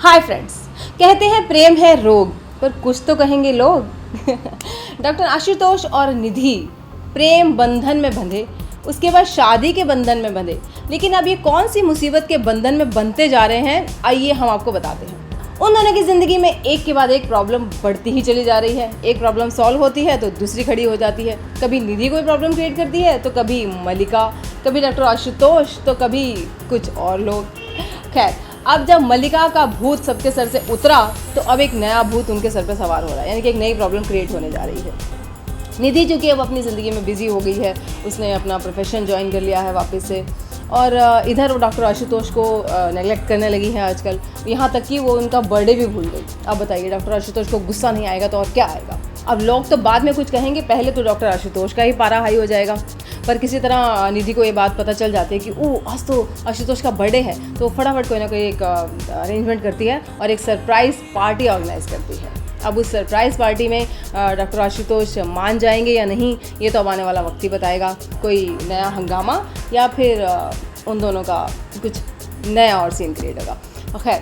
Hi friends, कहते हैं प्रेम है रोग, पर कुछ तो कहेंगे लोग। डॉक्टर आशुतोष और निधि प्रेम बंधन में बंधे, उसके बाद शादी के बंधन में बंधे। लेकिन अब ये कौन सी मुसीबत के बंधन में बनते जा रहे हैं, आइए हम आपको बताते हैं। उन दोनों की ज़िंदगी में एक के बाद एक प्रॉब्लम बढ़ती ही चली जा रही है। एक प्रॉब्लम सॉल्व होती है तो दूसरी खड़ी हो जाती है। कभी निधि कोई प्रॉब्लम क्रिएट करती है तो कभी मल्लिका, कभी डॉक्टर आशुतोष, तो कभी कुछ और लोग। खैर, अब जब मल्लिका का भूत सबके सर से उतरा तो अब एक नया भूत उनके सर पे सवार हो रहा है, यानी कि एक नई प्रॉब्लम क्रिएट होने जा रही है। निधि चूँकि अब अपनी ज़िंदगी में बिजी हो गई है, उसने अपना प्रोफेशन ज्वाइन कर लिया है वापस से, और इधर वो डॉक्टर आशुतोष को नेगलेक्ट करने लगी है आजकल, यहाँ तक कि वो उनका बर्थडे भी भूल गई। अब बताइए, डॉक्टर आशुतोष को गुस्सा नहीं आएगा तो और क्या आएगा। अब लोग तो बाद में कुछ कहेंगे, पहले तो डॉक्टर आशुतोष का ही पारा हाई हो जाएगा। पर किसी तरह निधि को ये बात पता चल जाती है कि आज तो आशुतोष का बर्थडे है, तो फटाफट कोई ना कोई एक अरेंजमेंट करती है और एक सरप्राइज़ पार्टी ऑर्गेनाइज करती है। अब उस सरप्राइज़ पार्टी में डॉक्टर आशुतोष मान जाएंगे या नहीं, ये तो अब आने वाला वक्त ही बताएगा। कोई नया हंगामा या फिर उन दोनों का कुछ नया और सीन क्रिएट होगा। खैर,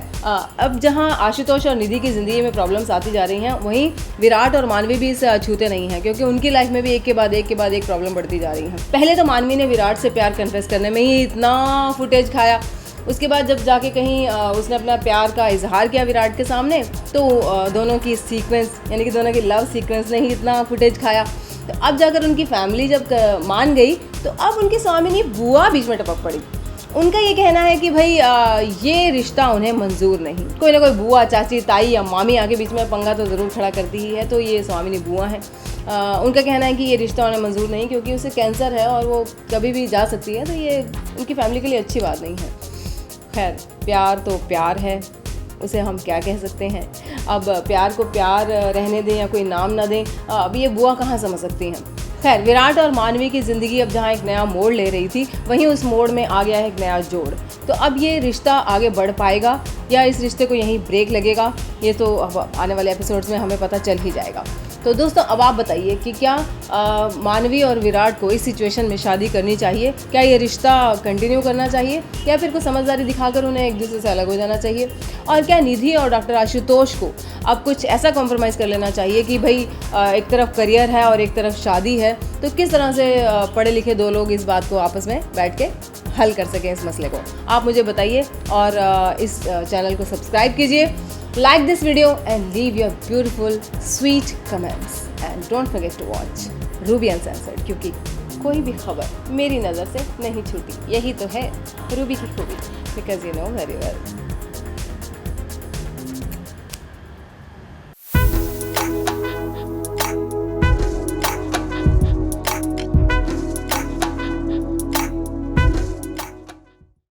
अब जहां आशुतोष और निधि की ज़िंदगी में प्रॉब्लम्स आती जा रही हैं, वहीं विराट और मानवी भी इससे अछूते नहीं हैं, क्योंकि उनकी लाइफ में भी एक के बाद एक प्रॉब्लम बढ़ती जा रही है। पहले तो मानवी ने विराट से प्यार कन्फेस करने में ही इतना फुटेज खाया। उसके बाद जब जाके कहीं उसने अपना प्यार का इजहार किया विराट के सामने, तो दोनों की सीक्वेंस, यानी कि दोनों की लव सीक्वेंस ने ही इतना फुटेज खाया। तो अब जाकर उनकी फैमिली जब मान गई, तो अब उनकी स्वामिनी बुआ बीच में टपक पड़ी। उनका ये कहना है कि भाई ये रिश्ता उन्हें मंजूर नहीं। कोई ना कोई बुआ, चाची, ताई या मामी आके बीच में पंगा तो ज़रूर खड़ा करती ही है। तो ये स्वामिनी बुआ हैं। उनका कहना है कि ये रिश्ता उन्हें मंजूर नहीं, क्योंकि उसे कैंसर है और वो कभी भी जा सकती है, तो ये उनकी फैमिली के लिए अच्छी बात नहीं है। खैर, प्यार तो प्यार है, उसे हम क्या कह सकते हैं। अब प्यार को प्यार रहने दें या कोई नाम ना दें, अब ये बुआ कहाँ समझ सकती हैं। खैर, विराट और मानवी की ज़िंदगी अब जहाँ एक नया मोड़ ले रही थी, वहीं उस मोड़ में आ गया है एक नया जोड़। तो अब ये रिश्ता आगे बढ़ पाएगा या इस रिश्ते को यहीं ब्रेक लगेगा, ये तो अब आने वाले एपिसोड्स में हमें पता चल ही जाएगा। तो दोस्तों, अब आप बताइए कि क्या मानवी और विराट को इस सिचुएशन में शादी करनी चाहिए? क्या ये रिश्ता कंटिन्यू करना चाहिए या फिर कुछ समझदारी दिखाकर उन्हें एक दूसरे से अलग हो जाना चाहिए? और क्या निधि और डॉक्टर आशुतोष को अब कुछ ऐसा कॉम्प्रोमाइज़ कर लेना चाहिए कि भाई एक तरफ करियर है और एक तरफ शादी है, तो किस तरह से पढ़े लिखे दो लोग इस बात को आपस में बैठ के हल कर सकें इस मसले को? आप मुझे बताइए और इस चैनल को सब्सक्राइब कीजिए, like this video and leave your beautiful sweet comments and don't forget to watch Ruby Uncensored, क्योंकि कोई भी खबर मेरी नज़र से नहीं छूटी। यही तो है रूबी की खूबी, because you know very well।